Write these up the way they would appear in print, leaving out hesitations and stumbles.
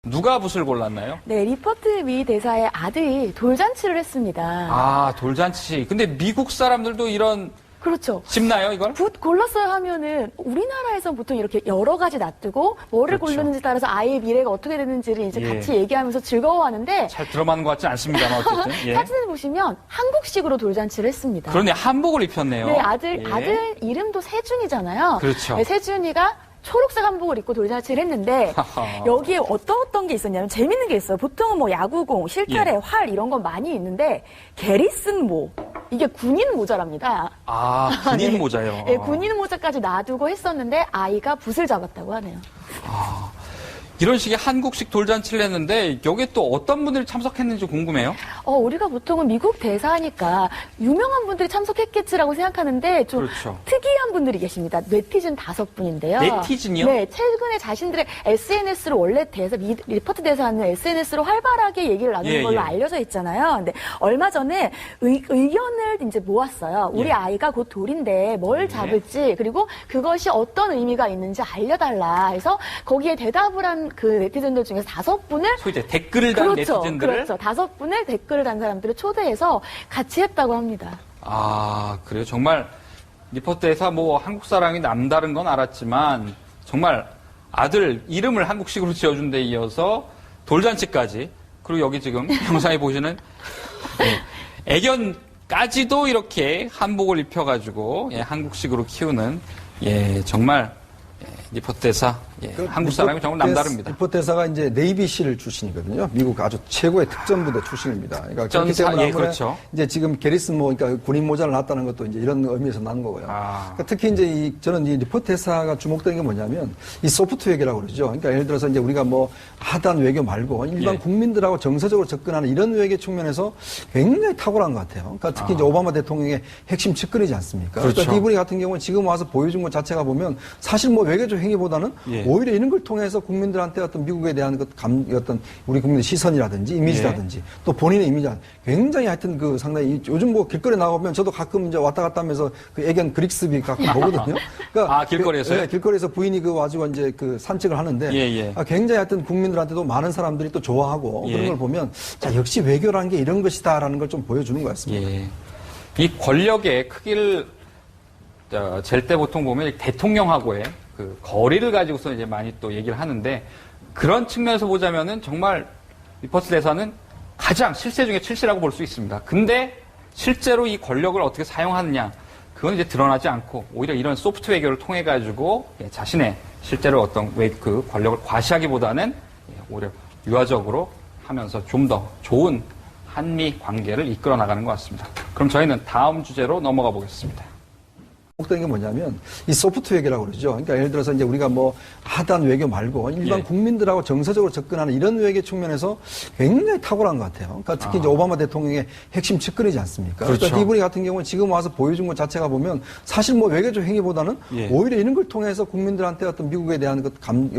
누가 붓을 골랐나요? 네, 리퍼트 미 대사의 아들이 돌잔치를 했습니다. 아, 돌잔치. 근데 미국 사람들도 이런 그렇죠. 짚나요, 이걸? 붓 골랐어요 하면은 우리나라에선 보통 이렇게 여러 가지 놔두고 뭐를 그렇죠. 고르는지 따라서 아이의 미래가 어떻게 되는지를 이제 예. 같이 얘기하면서 즐거워하는데 잘 들어맞는 것 같지 않습니다만 어쨌든. 예. 사진을 보시면 한국식으로 돌잔치를 했습니다. 그러네, 한복을 입혔네요. 네, 아들 예. 이름도 세준이잖아요. 그렇죠. 네, 세준이가 초록색 한복을 입고 돌잔치를 했는데 여기에 어떤 게 있었냐면 재밌는 게 있어요. 보통은 뭐 야구공, 실타래, 예. 활 이런 건 많이 있는데 게리슨 모 이게 군인 모자랍니다. 아, 군인 네. 모자요. 네, 군인 모자까지 놔두고 했었는데 아이가 붓을 잡았다고 하네요. 이런 식의 한국식 돌잔치를 했는데 여기에 또 어떤 분들이 참석했는지 궁금해요. 우리가 보통은 미국 대사니까 유명한 분들이 참석했겠지라고 생각하는데 좀 그렇죠. 특이한 분들이 계십니다. 네티즌 5분인데요. 네티즌이요? 네, 최근에 자신들의 SNS로 원래 리퍼트 대사는 SNS로 활발하게 얘기를 나누는 예, 걸로 예. 알려져 있잖아요. 근데 얼마 전에 의견을 이제 모았어요. 우리 예. 아이가 곧 돌인데 뭘 잡을지 그리고 그것이 어떤 의미가 있는지 알려달라 해서 거기에 대답을 한 그 네티즌들 중에서 5분을 소위 이제 댓글을 단 네티즌들을 그렇죠. 5분을 댓글을 단 사람들을 초대해서 같이 했다고 합니다. 아, 그래요? 정말 리포트에서 뭐 한국 사랑이 남다른 건 알았지만 정말 아들 이름을 한국식으로 지어준 데 이어서 돌잔치까지 그리고 여기 지금 영상에 보시는 애견까지도 이렇게 한복을 입혀가지고 한국식으로 키우는 정말 리포트에서 한국 사람이 정말 남다릅니다. 리포트사가 이제 네이비실 출신이거든요. 미국 아주 최고의 특전부대 출신입니다. 그러니까 그렇기 전사, 때문에 그렇죠. 이제 지금 게리슨 모, 그러니까 군인 모자를 놨다는 것도 이제 이런 의미에서 나는 거고요. 그러니까 특히 이제 저는 이 리포트사가 주목되는 게 뭐냐면 이 소프트 외교라고 그러죠. 그러니까 예를 들어서 이제 우리가 뭐 하단 외교 말고 일반 국민들하고 정서적으로 접근하는 이런 외교 측면에서 굉장히 탁월한 것 같아요. 그러니까 특히 이제 오바마 대통령의 핵심 측근이지 않습니까? 그렇죠. 그러니까 이분이 같은 경우는 지금 와서 보여준 것 자체가 보면 사실 뭐 외교적 행위보다는 오히려 이런 걸 통해서 국민들한테 어떤 미국에 대한 어떤 우리 국민의 시선이라든지 이미지라든지 또 본인의 이미지 굉장히 하여튼 그 상당히 요즘 뭐 길거리 나가보면 저도 가끔 이제 왔다 갔다 하면서 그 애견 그릭스비 가끔 보거든요. 그러니까 길거리에서요? 네, 길거리에서 부인이 그 와가지고 이제 그 산책을 하는데 굉장히 하여튼 국민들한테도 많은 사람들이 또 좋아하고 그런 걸 보면 자 역시 외교라는 게 이런 것이다라는 걸 좀 보여주는 것 같습니다. 이 권력의 크기를 잴 때 보통 보면 대통령하고의 그 거리를 가지고서 이제 많이 또 얘기를 하는데 그런 측면에서 보자면은 정말 리퍼트 대사는 가장 실세 중에 실세라고 볼 수 있습니다. 근데 실제로 이 권력을 어떻게 사용하느냐 그건 이제 드러나지 않고 오히려 이런 소프트 외교를 통해 가지고 자신의 실제로 어떤 그 권력을 과시하기보다는 오히려 유화적으로 하면서 좀 더 좋은 한미 관계를 이끌어 나가는 것 같습니다. 그럼 저희는 다음 주제로 넘어가 보겠습니다. 되는 게 뭐냐면 이 소프트 외교라고 그러죠. 그러니까 예를 들어서 이제 우리가 뭐 하단 외교 말고 일반 국민들하고 정서적으로 접근하는 이런 외교 측면에서 굉장히 탁월한 것 같아요. 그러니까 특히 이제 오바마 대통령의 핵심 측근이지 않습니까? 그렇죠. 그러니까 이분이 같은 경우는 지금 와서 보여준 것 자체가 보면 사실 뭐 외교적 행위보다는 오히려 이런 걸 통해서 국민들한테 어떤 미국에 대한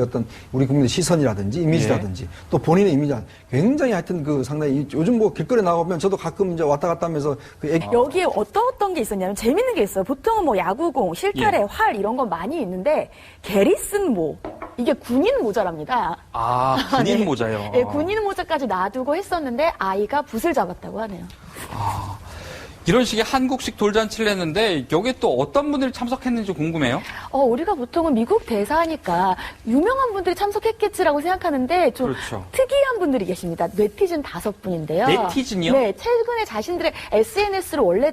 어떤 우리 국민의 시선이라든지 이미지라든지 또 본인의 이미지 굉장히 하여튼 그 상당히 요즘 뭐 길거리 나가보면 저도 가끔 이제 왔다 갔다 하면서 여기에 어떤 게 있었냐면 재밌는 게 있어요. 보통은 뭐 야구공, 실타래, 활 이런 건 많이 있는데 게리슨 모 이게 군인 모자랍니다. 아, 군인 모자요. 네, 군인 모자까지 놔두고 했었는데 아이가 붓을 잡았다고 하네요. 이런 식의 한국식 돌잔치를 했는데 여기에 또 어떤 분들이 참석했는지 궁금해요. 우리가 보통은 미국 대사니까 유명한 분들이 참석했겠지라고 생각하는데 좀 그렇죠. 특이한 분들이 계십니다. 네티즌 5분인데요. 네티즌이요? 네, 최근에 자신들의 SNS로 원래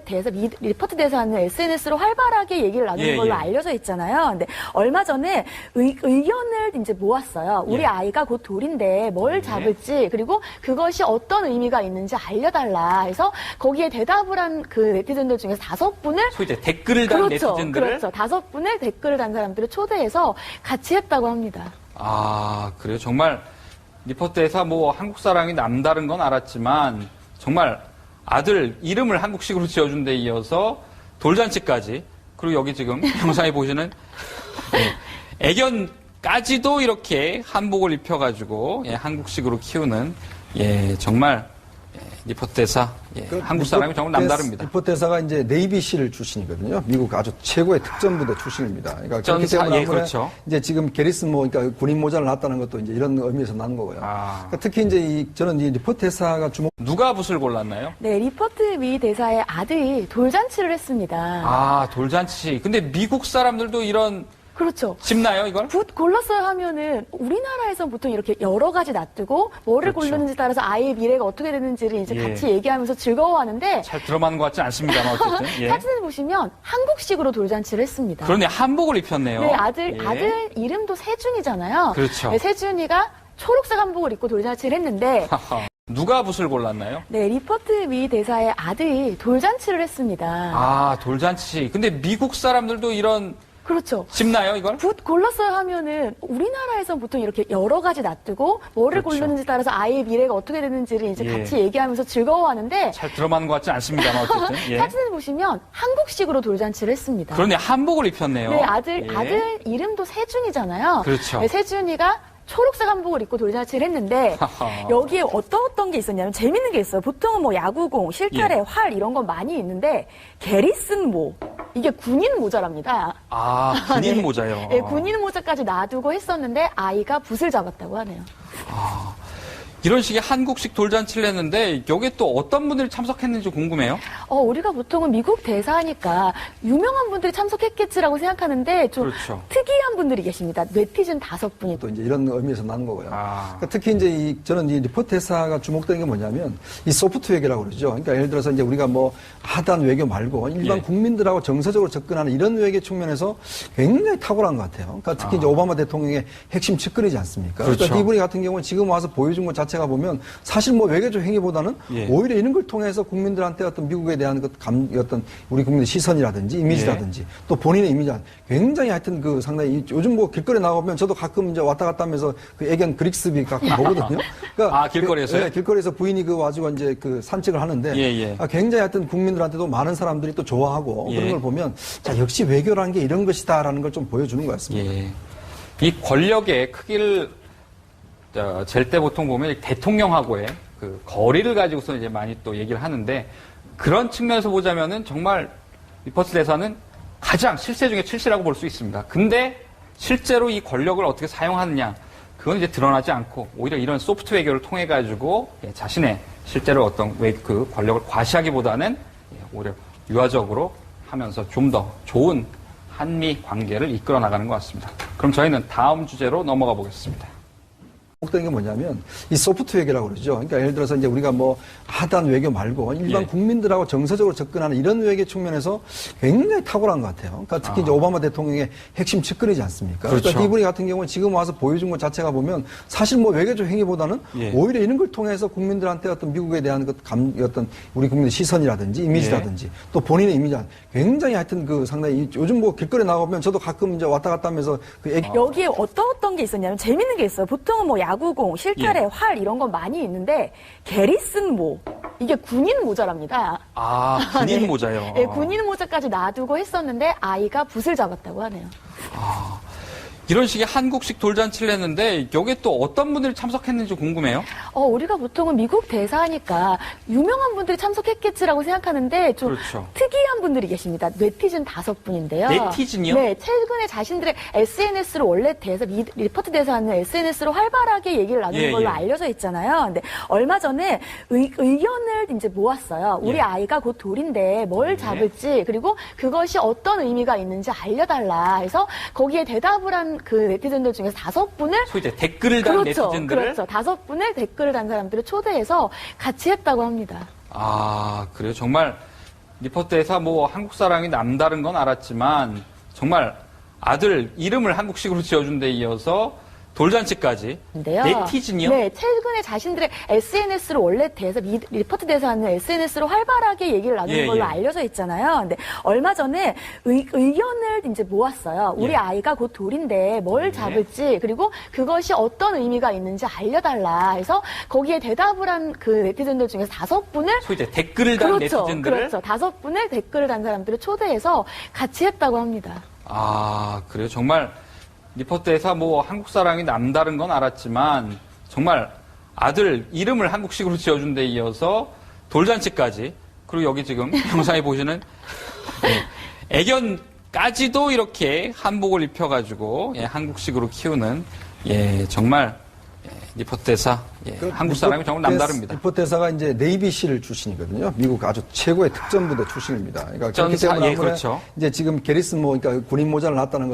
리퍼트 대사는 SNS로 활발하게 얘기를 나누는 걸로 알려져 있잖아요. 근데 얼마 전에 의견을 이제 모았어요. 우리 아이가 곧 돌인데 뭘 잡을지 그리고 그것이 어떤 의미가 있는지 알려달라 해서 거기에 대답을 한 그 네티즌들 중에서 5분을 소위 이제 댓글을 단 네티즌들을 그렇죠. 5분을 댓글을 단 사람들을 초대해서 같이 했다고 합니다. 아, 그래요? 정말 리포트에서 뭐 한국 사랑이 남다른 건 알았지만 정말 아들 이름을 한국식으로 지어준 데 이어서 돌잔치까지 그리고 여기 지금 영상에 보시는 애견까지도 이렇게 한복을 입혀가지고 한국식으로 키우는 정말 리포트 대사. 그 한국 사람이 정말 남다릅니다. 리포트 대사가 이제 네이비실 출신이거든요. 미국 아주 최고의 특전부대 출신입니다. 그러니까 그렇기 때문에 그렇죠. 이제 지금 게리슨 그러니까 군인 모자를 놨다는 것도 이제 이런 의미에서 나는 거고요. 그러니까 특히 이제 저는 이 리포트 대사가 누가 붓을 골랐나요? 네, 리포트 미 대사의 아들이 돌잔치를 했습니다. 아, 돌잔치. 근데 미국 사람들도 이런 그렇죠. 짚나요, 이걸? 붓 골랐어요 하면은 우리나라에선 보통 이렇게 여러 가지 놔두고 뭐를 그렇죠. 고르는지 따라서 아이의 미래가 어떻게 되는지를 이제 같이 얘기하면서 즐거워하는데 잘 들어맞는 것 같지 않습니다만 어쨌든. 사진을 보시면 한국식으로 돌잔치를 했습니다. 그런데 한복을 입혔네요. 네, 아들 이름도 세준이잖아요. 그렇죠. 네, 세준이가 초록색 한복을 입고 돌잔치를 했는데 누가 붓을 골랐나요? 네, 리포트 미 대사의 아들이 돌잔치를 했습니다. 아, 돌잔치. 근데 미국 사람들도 이런 그렇죠. 짚나요, 이걸? 붓 골랐어요 하면은 우리나라에선 보통 이렇게 여러 가지 놔두고 뭐를 그렇죠. 고르는지 따라서 아이의 미래가 어떻게 되는지를 이제 같이 얘기하면서 즐거워하는데 잘 들어맞는 것 같지 않습니다만 어쨌든. 사진을 보시면 한국식으로 돌잔치를 했습니다. 그런데 한복을 입혔네요. 네, 아들 이름도 세준이잖아요. 그렇죠. 네, 세준이가 초록색 한복을 입고 돌잔치를 했는데 여기에 어떤 게 있었냐면 재밌는 게 있어요. 보통은 뭐 야구공, 실타래, 활 이런 건 많이 있는데 게리슨 모 이게 군인 모자랍니다. 아, 군인 네. 모자요. 네, 군인 모자까지 놔두고 했었는데 아이가 붓을 잡았다고 하네요. 이런 식의 한국식 돌잔치를 했는데 여기에 또 어떤 분들이 참석했는지 궁금해요. 우리가 보통은 미국 대사니까 유명한 분들이 참석했겠지라고 생각하는데 좀 그렇죠. 특이한 분들이 계십니다. 네티즌 5분이. 또 이제 이런 의미에서 나는 거고요. 그러니까 특히 이제 저는 이 리포트 대사가 주목되는 게 뭐냐면 이 소프트 외교라고 그러죠. 그러니까 예를 들어서 이제 우리가 뭐 하단 외교 말고 일반 국민들하고 정서적으로 접근하는 이런 외교 측면에서 굉장히 탁월한 것 같아요. 그러니까 특히 이제 오바마 대통령의 핵심 측근이지 않습니까? 그렇죠. 그러니까 이분이 같은 경우는 지금 와서 보여준 것 자체가 보면 사실 뭐 외교적 행위보다는 오히려 이런 걸 통해서 국민들한테 어떤 미국에 대한 어떤 우리 국민의 시선이라든지 이미지라든지 또 본인의 이미지 굉장히 하여튼 그 상당히 요즘 뭐 길거리 나가보면 저도 가끔 이제 왔다 갔다 하면서 그 애견 그릭스비 가끔 보거든요. 그러니까 길거리에서요? 네, 길거리에서 부인이 그 와주고 이제 그 산책을 하는데 굉장히 하여튼 국민들한테도 많은 사람들이 또 좋아하고 그런 걸 보면 자 역시 외교라는 게 이런 것이다라는 걸 좀 보여주는 것 같습니다. 이 권력의 크기를 잴 때 보통 보면 대통령하고의 그 거리를 가지고서 이제 많이 또 얘기를 하는데 그런 측면에서 보자면은 정말 리포트 대사는 가장 실세 중에 실세라고 볼 수 있습니다. 근데 실제로 이 권력을 어떻게 사용하느냐 그건 이제 드러나지 않고 오히려 이런 소프트 외교를 통해 가지고 자신의 실제로 어떤 그 권력을 과시하기보다는 오히려 유화적으로 하면서 좀 더 좋은 한미 관계를 이끌어 나가는 것 같습니다. 그럼 저희는 다음 주제로 넘어가 보겠습니다. 주목되는 게 뭐냐면 이 소프트 외교라고 그러죠. 그러니까 예를 들어서 이제 우리가 뭐 하단 외교 말고 일반 국민들하고 정서적으로 접근하는 이런 외교 측면에서 굉장히 탁월한 것 같아요. 그러니까 특히 이제 오바마 대통령의 핵심 측근이지 않습니까? 그렇죠. 그러니까 이분이 같은 경우는 지금 와서 보여준 것 자체가 보면 사실 뭐 외교적 행위보다는 오히려 이런 걸 통해서 국민들한테 어떤 미국에 대한 어떤 우리 국민의 시선이라든지 이미지라든지 또 본인의 이미지 굉장히 하여튼 그 상당히 요즘 뭐 길거리 나가보면 저도 가끔 이제 왔다 갔다 하면서 그 여기에 어떤 게 있었냐면 재밌는 게 있어요. 보통은 뭐 야구공, 실타래, 활 이런 건 많이 있는데 게리슨 모 이게 군인 모자랍니다. 아, 군인 모자요. 네, 군인 모자까지 놔두고 했었는데 아이가 붓을 잡았다고 하네요. 이런 식의 한국식 돌잔치를 했는데 여기에 또 어떤 분들이 참석했는지 궁금해요. 우리가 보통은 미국 대사니까 유명한 분들이 참석했겠지라고 생각하는데 좀 그렇죠. 특이한 분들이 계십니다. 네티즌 5분인데요. 네티즌이요? 네, 최근에 자신들의 SNS로 원래 리포트 대사는 SNS로 활발하게 얘기를 나누는 걸로 알려져 있잖아요. 근데 얼마 전에 의견을 이제 모았어요. 우리 아이가 곧 돌인데 뭘 잡을지 그리고 그것이 어떤 의미가 있는지 알려달라 해서 거기에 대답을 한 그 네티즌들 중에서 5분을 소위 이제 댓글을 단 네티즌들을 그렇죠. 5분을 댓글을 단 사람들을 초대해서 같이 했다고 합니다. 아, 그래요? 정말 리포트에서 뭐 한국 사람이 남다른 건 알았지만 정말 아들 이름을 한국식으로 지어준 데 이어서 돌잔치까지. 네티즌이요? 네, 최근에 자신들의 SNS로 원래 리포트 대사는 SNS로 활발하게 얘기를 나누는 걸로 알려져 있잖아요. 근데 얼마 전에 의견을 이제 모았어요. 우리 아이가 곧 돌인데 뭘 잡을지 그리고 그것이 어떤 의미가 있는지 알려달라 해서 거기에 대답을 한 그 네티즌들 중에서 5분을 소위 이제 댓글을 단 네티즌들을 5분을 댓글을 단 사람들을 초대해서 같이 했다고 합니다. 아, 그래요? 정말 리포트에서 뭐 한국 사람이 남다른 건 알았지만 정말 아들 이름을 한국식으로 지어준 데 이어서 돌잔치까지, 그리고 여기 지금 영상에 보시는 애견까지도 이렇게 한복을 입혀가지고 한국식으로 키우는 정말 리포트 대사 한국 사람이 정말 남다릅니다. 리포트 대사가 이제 네이비실 출신이거든요. 미국 아주 최고의 특전부대 출신입니다. 그러니까 그렇기 때문에 그렇죠. 이제 지금 게리슨 그러니까 군인 모자를 놨다는